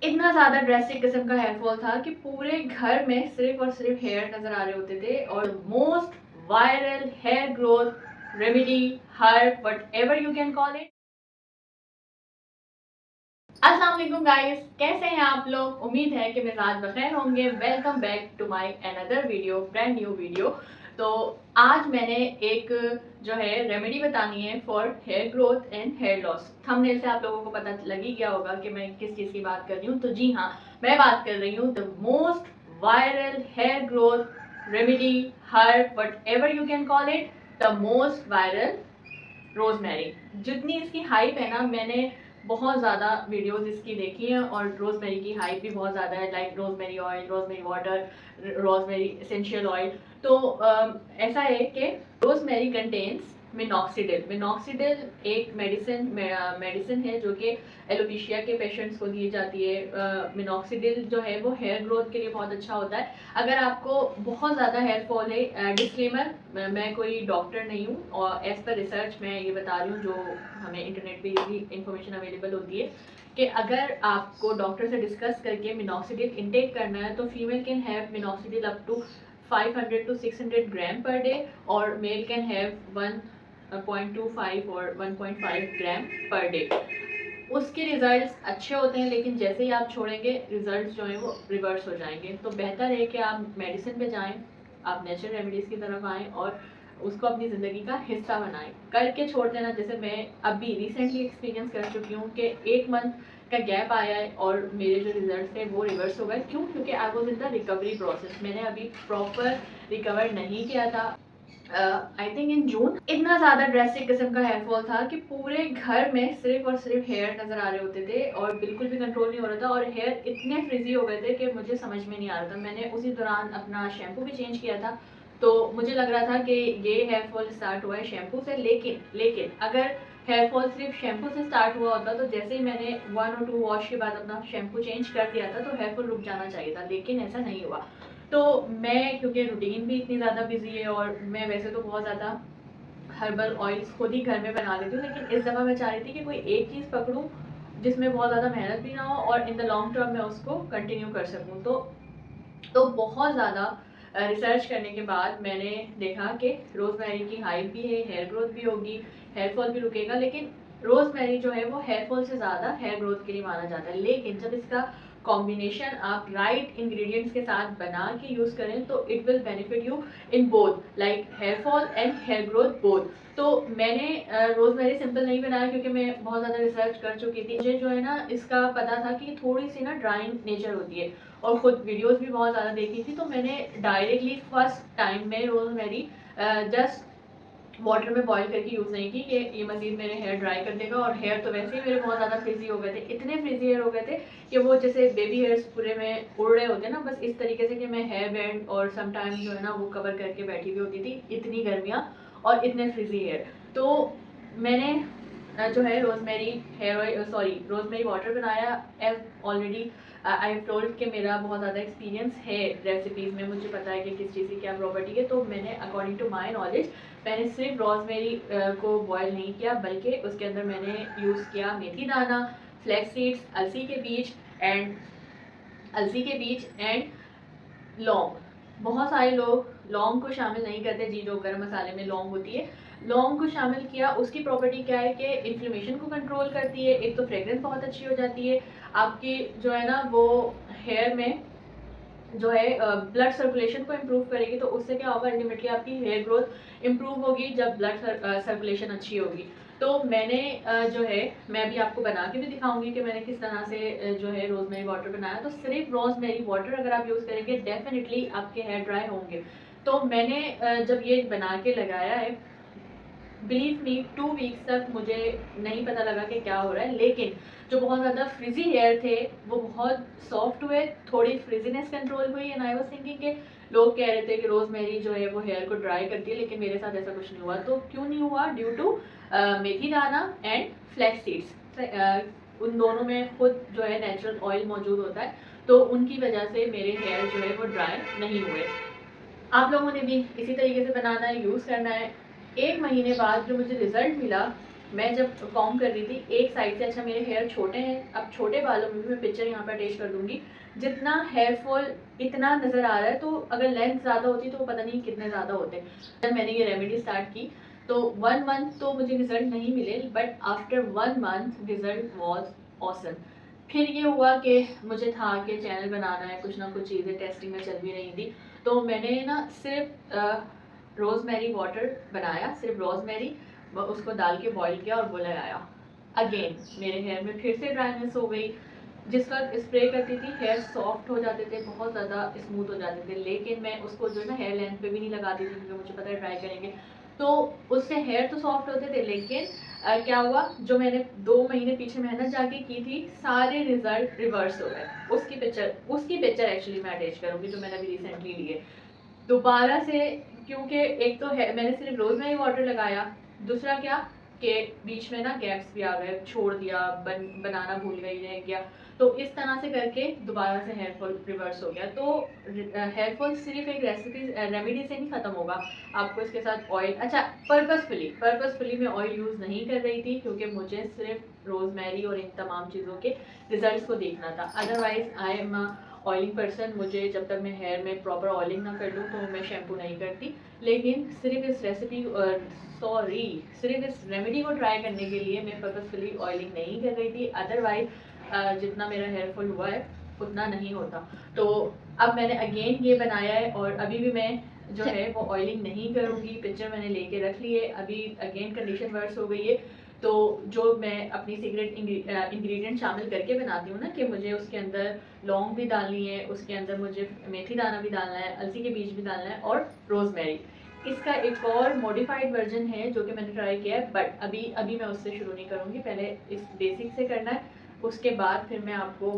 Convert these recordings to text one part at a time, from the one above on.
इतना ज़्यादा ड्रेस्टिक किस्म का हेयर फॉल था कि पूरे घर में सिर्फ और सिर्फ हेयर नज़र आ रहे होते थे। और most viral hair growth remedy, herb, whatever you can call it. अस्सलाम वालेकुम गाइस, कैसे हैं आप लोग? उम्मीद है कि मिजाज बखैर होंगे। Welcome back to my another video, brand new video. तो आज मैंने एक जो है रेमेडी बतानी है for hair growth and hair loss. Thumbnail से आप लोगों को पता लग ही गया होगा कि मैं किस चीज़ की बात कर रही हूँ। तो जी हाँ, मैं बात कर रही हूँ the most viral hair growth remedy, herb, whatever you can call it, the most viral rosemary. जितनी इसकी हाइप है ना, मैंने बहुत ज़्यादा वीडियोस इसकी देखी हैं और रोजमेरी की हाइप भी बहुत ज़्यादा है। Like rosemary oil, rosemary water, rosemary essential oil. तो ऐसा है कि रोजमेरी कंटेन्स मिनॉक्सिडिल। मिनॉक्सिडिल एक मेडिसिन है जो कि एलोपेशिया के पेशेंट्स को दी जाती है। मिनॉक्सिडिल जो है वो हेयर ग्रोथ के लिए बहुत अच्छा होता है। अगर आपको बहुत ज़्यादा हेयर फॉल है, डिस्क्लेमर, मैं कोई डॉक्टर नहीं हूँ और एज पर रिसर्च मैं ये बता रही हूँ जो हमें इंटरनेट पे इजीली इन्फॉर्मेशन अवेलेबल होती है कि अगर आपको डॉक्टर से डिस्कस करके मिनॉक्सिडिल इनटेक करना है तो female can have minoxidil up to 500 to 600 gram per day और मेल कैन हैव 1.25 और 1.5 ग्राम पर डे। उसके रिजल्ट्स अच्छे होते हैं, लेकिन जैसे ही आप छोड़ेंगे रिजल्ट्स जो हैं वो रिवर्स हो जाएंगे। तो बेहतर है कि आप मेडिसिन पे जाएं, आप नेचुरल रेमेडीज़ की तरफ आएँ और उसको अपनी ज़िंदगी का हिस्सा बनाएं। करके छोड़ देना, जैसे मैं अभी रिसेंटली एक्सपीरियंस कर चुकी हूँ कि 1 मंथ का गैप आया है और मेरे जो रिजल्ट थे वो रिवर्स हो गए। क्यों? क्योंकि I was in the recovery process. मैंने अभी प्रॉपर रिकवर नहीं किया था। आई थिंक इन जून इतना ज़्यादा ड्रेस्टिक किस्म का हेयर फॉल था कि पूरे घर में सिर्फ और सिर्फ हेयर नज़र आ रहे होते थे और बिल्कुल भी कंट्रोल नहीं हो रहा था। और हेयर इतने फ्रिजी हो गए थे कि मुझे समझ में नहीं आ रहा था। मैंने उसी दौरान अपना शैम्पू भी चेंज किया था, तो मुझे लग रहा था कि ये हेयर फॉल स्टार्ट हुआ है शैम्पू से। लेकिन अगर हेयर फॉल सिर्फ शैम्पू से स्टार्ट हुआ होता तो जैसे ही मैंने 1 और 2 वॉश के बाद अपना शैम्पू चेंज कर दिया था तो हेयर फॉल रुक जाना चाहिए था, लेकिन ऐसा नहीं हुआ। तो मैं, क्योंकि रूटीन भी इतनी ज़्यादा बिजी है और मैं वैसे तो बहुत ज़्यादा हर्बल ऑयल्स खुद ही घर में बना लेती हूँ, लेकिन इस दफ़ा मैं चाह रही थी कि कोई एक चीज़ पकड़ूँ जिसमें बहुत ज़्यादा मेहनत भी ना हो और इन द लॉन्ग टर्म मैं उसको कंटिन्यू कर सकूँ। तो बहुत ज़्यादा रिसर्च करने के बाद मैंने देखा कि रोज़मेरी की हाइप भी है, हेयर ग्रोथ भी होगी, हेयर फॉल भी रुकेगा। लेकिन रोज़मेरी जो है वो हेयर फॉल से ज़्यादा हेयर ग्रोथ के लिए माना जाता है। लेकिन जब इसका कॉम्बिनेशन आप राइट इंग्रेडिएंट्स के साथ बना के यूज़ करें तो it will benefit you in both, like hair fall and hair growth both. तो मैंने रोज़मेरी सिंपल नहीं बनाया क्योंकि मैं बहुत ज़्यादा रिसर्च कर चुकी थी। मुझे जो है ना इसका पता था कि थोड़ी सी ना ड्राइंग नेचर होती है और ख़ुद वीडियोस भी बहुत ज़्यादा देखी थी। तो मैंने डायरेक्टली फर्स्ट टाइम में रोज़मेरी जस्ट वाटर में बॉईल करके यूज़ नहीं की कि ये मज़ीद मेरे हेयर ड्राई कर देगा। और हेयर तो वैसे ही मेरे बहुत ज़्यादा फ्रिजी हो गए थे, इतने फ्रिजी हेयर हो गए थे कि वो जैसे बेबी हेयर्स पूरे में उड़ रहे होते हैं ना, बस इस तरीके से कि मैं हेयर बैंड और समटाइम जो है ना वो कवर करके बैठी हुई होती थी, इतनी गर्मियाँ और इतने फ्रिजी हेयर। तो मैंने जो है rosemary hair oil, sorry rosemary water बनाया। As already I have told कि मेरा बहुत ज़्यादा एक्सपीरियंस है रेसिपीज़ में, मुझे पता है कि किस चीज़ की क्या प्रॉपर्टी है। तो मैंने अकॉर्डिंग टू माई नॉलेज मैंने सिर्फ रोज़मेरी को बॉयल नहीं किया, बल्कि उसके अंदर मैंने यूज़ किया मेथी दाना, फ्लैक्स सीड्स, अलसी के बीज एंड लौंग। बहुत सारे लोग लौंग को शामिल नहीं करते, जी जो गर्म मसाले में लौंग होती है, लौंग को शामिल किया। उसकी प्रॉपर्टी क्या है कि इन्फ्लेमेशन को कंट्रोल करती है। एक तो फ्रेग्रेंस बहुत अच्छी हो जाती है आपकी, जो है ना वो हेयर में जो है ब्लड सर्कुलेशन को इम्प्रूव करेगी। तो उससे क्या होगा, अल्टीमेटली आपकी हेयर ग्रोथ इम्प्रूव होगी जब ब्लड सर्कुलेशन अच्छी होगी। तो मैंने जो है मैं अभी आपको बना के भी दिखाऊंगी कि मैंने किस तरह से जो है रोज़मेरी वाटर बनाया। तो सिर्फ रोज़मेरी वाटर अगर आप यूज़ करेंगे डेफिनेटली आपके हेयर ड्राई होंगे। तो मैंने जब ये बना के लगाया है, बिलीव मी 2 वीक्स तक मुझे नहीं पता लगा कि क्या हो रहा है। लेकिन जो बहुत ज़्यादा फ्रिजी हेयर थे वो बहुत सॉफ्ट हुए, थोड़ी फ्रिजीनेस कंट्रोल हुई। एंड आई वाज थिंकिंग कि लोग कह रहे थे कि रोज़मेरी जो है वो हेयर को ड्राई करती है, लेकिन मेरे साथ ऐसा कुछ नहीं हुआ। तो क्यों नहीं हुआ? ड्यू टू मेथी दाना एंड फ्लैक्स सीड्स। उन दोनों में खुद जो है नेचुरल ऑयल मौजूद होता है, तो उनकी वजह से मेरे हेयर जो है वो ड्राई नहीं हुए। आप लोगों ने भी इसी तरीके से बनाना है, यूज़ करना है। 1 महीने बाद जो मुझे रिज़ल्ट मिला मैं जब कॉम कर रही थी एक साइड से, अच्छा मेरे हेयर छोटे हैं, अब छोटे बालों में भी मैं पिक्चर यहाँ पर अटैच कर दूँगी, जितना हेयर फॉल इतना नज़र आ रहा है, तो अगर लेंथ ज़्यादा होती तो पता नहीं कितने ज़्यादा होते। जब मैंने ये रेमेडी स्टार्ट की तो 1 मंथ तो मुझे रिज़ल्ट नहीं मिले, but after 1 month result was awesome. फिर ये हुआ कि मुझे था कि चैनल बनाना है, कुछ ना कुछ चीज़ें टेस्टिंग में चल भी रही थी, तो मैंने ना सिर्फ रोज़मेरी वाटर बनाया, सिर्फ रोज़मेरी उसको डाल के बॉईल किया और वो लगाया। अगेन मेरे हेयर में फिर से ड्राइनेस हो गई। जिस वक्त स्प्रे करती थी हेयर सॉफ्ट हो जाते थे, बहुत ज़्यादा स्मूथ हो जाते थे, लेकिन मैं उसको जो है ना हेयर लेंथ पे भी नहीं लगाती थी, क्योंकि मुझे पता है ट्राई करेंगे तो उससे हेयर तो सॉफ्ट होते थे, लेकिन क्या हुआ, जो मैंने 2 महीने पीछे मेहनत जाके की थी, सारे रिजल्ट रिवर्स हो गए। उसकी पिक्चर एक्चुअली मैं अटैच करूँगी जो मैंने अभी रिसेंटली ली है दोबारा से, क्योंकि एक तो है मैंने सिर्फ रोज़मेरी वाटर लगाया, दूसरा क्या कि बीच में ना गैप्स भी आ गए, छोड़ दिया, बनाना भूल गई, रह गया, तो इस तरह से करके दोबारा से हेयर फॉल रिवर्स हो गया। तो हेयर फॉल सिर्फ एक रेमेडी से नहीं ख़त्म होगा, आपको इसके साथ ऑयल, अच्छा पर्पसफुली मैं ऑयल यूज़ नहीं कर रही थी, क्योंकि मुझे सिर्फ रोज़मेरी और इन तमाम चीज़ों के रिजल्ट को देखना था। Otherwise I am oiling person, मुझे जब तक मैं हेयर में प्रॉपर ऑयलिंग ना कर लूँ तो मैं शैम्पू नहीं करती। लेकिन सिर्फ इस सिर्फ इस रेमेडी को ट्राई करने के लिए मैं पर्पसफुली ऑयलिंग नहीं कर रही थी, अदरवाइज जितना मेरा हेयर फॉल हुआ है उतना नहीं होता। तो अब मैंने अगेन ये बनाया है और अभी भी मैं जो है वो ऑयलिंग नहीं करूँगी, पिक्चर मैंने लेके रख ली है, अभी अगेन कंडीशन वर्स हो गई है। तो जो मैं अपनी सीक्रेट इंग्रेडिएंट शामिल करके बनाती हूँ ना, कि मुझे उसके अंदर लौंग भी डालनी है, उसके अंदर मुझे मेथी दाना भी डालना है, अलसी के बीज भी डालना है और रोज़मेरी। इसका एक और मॉडिफाइड वर्जन है जो कि मैंने ट्राई किया है, बट अभी अभी मैं उससे शुरू नहीं करूँगी, पहले इस बेसिक से करना है, उसके बाद फिर मैं आपको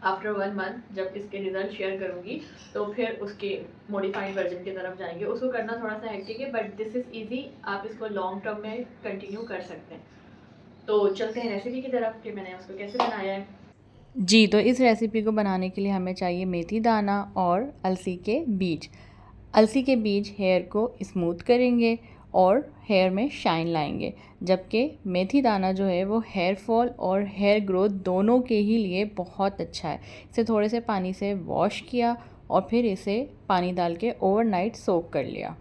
आफ्टर 1 मंथ जब इसके रिजल्ट शेयर करूँगी तो फिर उसके मॉडिफाइड वर्जन की तरफ जाएंगे। उसको करना थोड़ा सा हेक्टिक है, बट दिस इज़ ईजी, आप इसको लॉन्ग टर्म में कंटिन्यू कर सकते हैं। तो चलते हैं रेसिपी की तरफ कि मैंने उसको कैसे बनाया है। जी, तो इस रेसिपी को बनाने के लिए हमें चाहिए मेथी दाना और अलसी के बीज। अलसी के बीज हेयर को स्मूथ करेंगे और हेयर में शाइन लाएंगे, जबकि मेथी दाना जो है वो हेयर फॉल और हेयर ग्रोथ दोनों के ही लिए बहुत अच्छा है। इसे थोड़े से पानी से वॉश किया और फिर इसे पानी डाल के ओवरनाइट सोक कर लिया।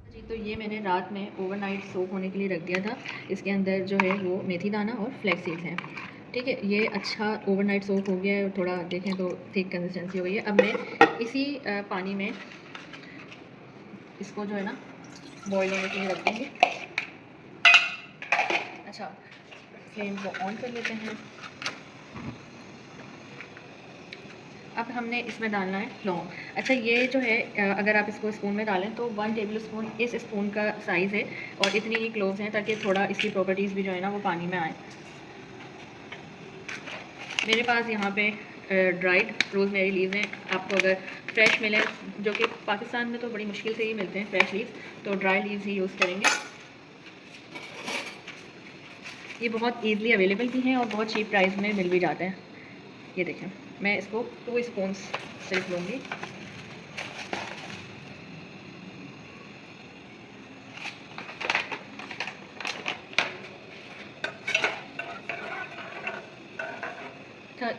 जी, तो ये मैंने रात में ओवरनाइट सोक होने के लिए रख दिया था। इसके अंदर जो है वो मेथी दाना और फ्लैक्स सीड्स हैं। ठीक है, ये अच्छा ओवरनाइट सोक हो गया है, थोड़ा देखें तो थिक कंसिस्टेंसी हो गई है। अब मैं इसी पानी में इसको जो है ना बॉईल होने के लिए रख दूँगी। अच्छा, फ्लेम को ऑन कर लेते हैं। अब हमने इसमें डालना है लौंग। अच्छा, ये जो है अगर आप इसको स्पून में डालें तो 1 टेबल स्पून इस स्पून का साइज़ है और इतनी ही क्लोव्स हैं, ताकि थोड़ा इसकी प्रॉपर्टीज़ भी जो है ना वो पानी में आए। मेरे पास यहाँ पे ड्राइड रोज़मेरी लीव्स हैं, आपको अगर फ्रेश मिले, जो कि पाकिस्तान में तो बड़ी मुश्किल से ही मिलते हैं फ्रेश लीव्स, तो ड्राई लीव्स ही यूज़ करेंगे। ये बहुत ईज़िली अवेलेबल भी हैं और बहुत चीप प्राइस में मिल भी जाते हैं। ये देखें, मैं इसको 2 स्पून्स सिर्फ लूँगी।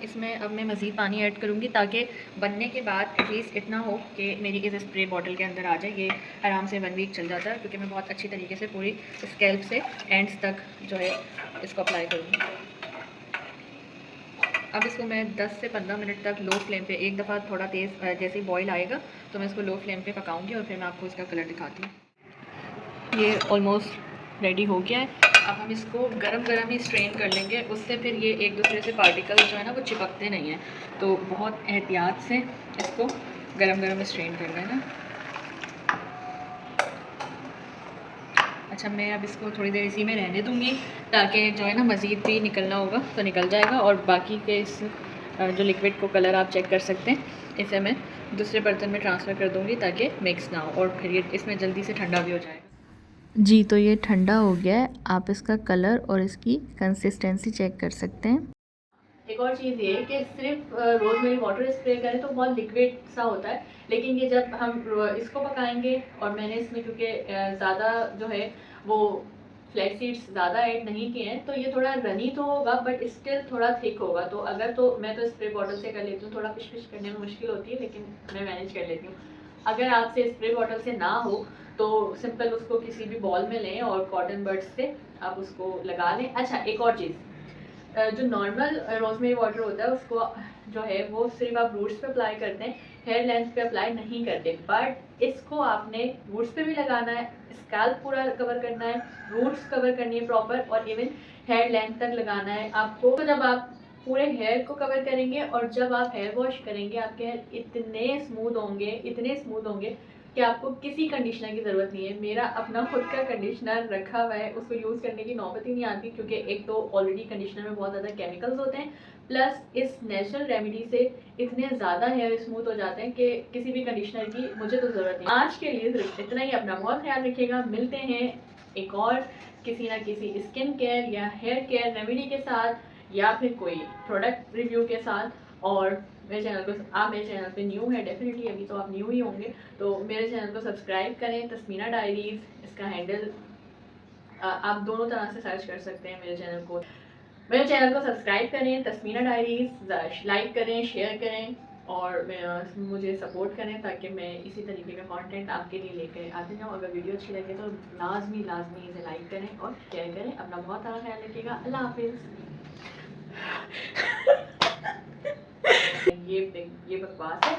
इसमें अब मैं मज़ीद पानी ऐड करूँगी, ताकि बनने के बाद एटलीस्ट इतना हो कि मेरी इस स्प्रे बॉटल के अंदर आ जाए। ये आराम से 1 वीक चल जाता है, क्योंकि मैं बहुत अच्छी तरीके से पूरी स्कैल्प से एंड्स तक जो है इसको अप्लाई करूँगी। अब इसको मैं 10 से 15 मिनट तक लो फ्लेम पे, एक दफ़ा थोड़ा तेज़ जैसे ही बॉईल आएगा तो मैं इसको लो फ्लेम पे पकाऊंगी और फिर मैं आपको इसका कलर दिखाती हूँ। ये ऑलमोस्ट रेडी हो गया है। अब हम इसको गरम ही स्ट्रेन कर लेंगे, उससे फिर ये एक दूसरे से पार्टिकल जो है ना वो चिपकते नहीं हैं, तो बहुत एहतियात से इसको गरम स्ट्रेन करना है ना। अच्छा, मैं अब इसको थोड़ी देर इसी में रहने दूँगी, ताकि जो है ना मज़ीद भी निकलना होगा तो निकल जाएगा, और बाकी के इस जो लिक्विड को कलर आप चेक कर सकते हैं, इसे मैं दूसरे बर्तन में ट्रांसफ़र कर दूँगी ताकि मिक्स ना हो और फिर ये इसमें जल्दी से ठंडा भी हो जाएगा। जी, तो ये ठंडा हो गया है, आप इसका कलर और इसकी कंसिस्टेंसी चेक कर सकते हैं। एक और चीज़ ये कि सिर्फ रोज़मेरी वाटर स्प्रे करें तो बहुत लिक्विड सा होता है, लेकिन ये जब हम इसको पकाएंगे और मैंने इसमें क्योंकि ज़्यादा जो है वो फ्लैक्स सीड्स ज़्यादा ऐड नहीं किए हैं, तो ये थोड़ा रनी तो होगा बट स्टिल थोड़ा थिक होगा। तो अगर तो मैं तो स्प्रे बॉटल से कर लेती हूँ, थोड़ा पिश पिश करने में मुश्किल होती है लेकिन मैं मैनेज कर लेती हूँ। अगर आपसे स्प्रे बॉटल से ना हो तो सिंपल उसको किसी भी बॉल में लें और कॉटन बड्स से आप उसको लगा लें। अच्छा, एक और चीज़, जो नॉर्मल रोजमेरी वाटर होता है उसको जो है वो सिर्फ आप रूट्स पे अप्लाई करते हैं, हेयर लेंथ पे अप्लाई नहीं करते। बट इसको आपने रूट्स पे भी लगाना है, स्कैल्प पूरा कवर करना है, रूट्स कवर करनी है प्रॉपर, और इवन हेयर लेंथ तक लगाना है आपको। तो जब आप पूरे हेयर को कवर करेंगे और जब आप हेयर वॉश करेंगे, आपके हेयर इतने स्मूथ होंगे, इतने स्मूथ होंगे कि आपको किसी कंडीशनर की ज़रूरत नहीं है। मेरा अपना खुद का कंडीशनर रखा हुआ है, उसको यूज़ करने की नौबत ही नहीं आती, क्योंकि एक तो ऑलरेडी कंडीशनर में बहुत ज़्यादा केमिकल्स होते हैं, प्लस इस नेचुरल रेमेडी से इतने ज़्यादा हेयर स्मूथ हो जाते हैं कि किसी भी कंडीशनर की मुझे तो ज़रूरत नहीं। आज के लिए सिर्फ इतना ही। अपना बहुत ख्याल रखिएगा। मिलते हैं एक और किसी ना किसी स्किन केयर या हेयर केयर रेमेडी के साथ या फिर कोई प्रोडक्ट रिव्यू के साथ। और मेरे चैनल को, आप मेरे चैनल पे न्यू है डेफिनेटली, अभी तो आप न्यू ही होंगे, तो मेरे चैनल को सब्सक्राइब करें। तस्मीना डायरीज़ इसका हैंडल, आप दोनों तरह से सर्च कर सकते हैं मेरे चैनल को। मेरे चैनल को सब्सक्राइब करें, तस्मीना डायरीज़ लाइक करें, शेयर करें और मुझे सपोर्ट करें ताकि मैं इसी तरीके का कंटेंट आपके लिए लेकर आती जाऊँ। अगर वीडियो अच्छी लगे तो लाजमी इसे लाइक करें और शेयर करें। अपना बहुत सारा ख्याल रखिएगा। अल्लाह हाफिज़। ये बकवास है।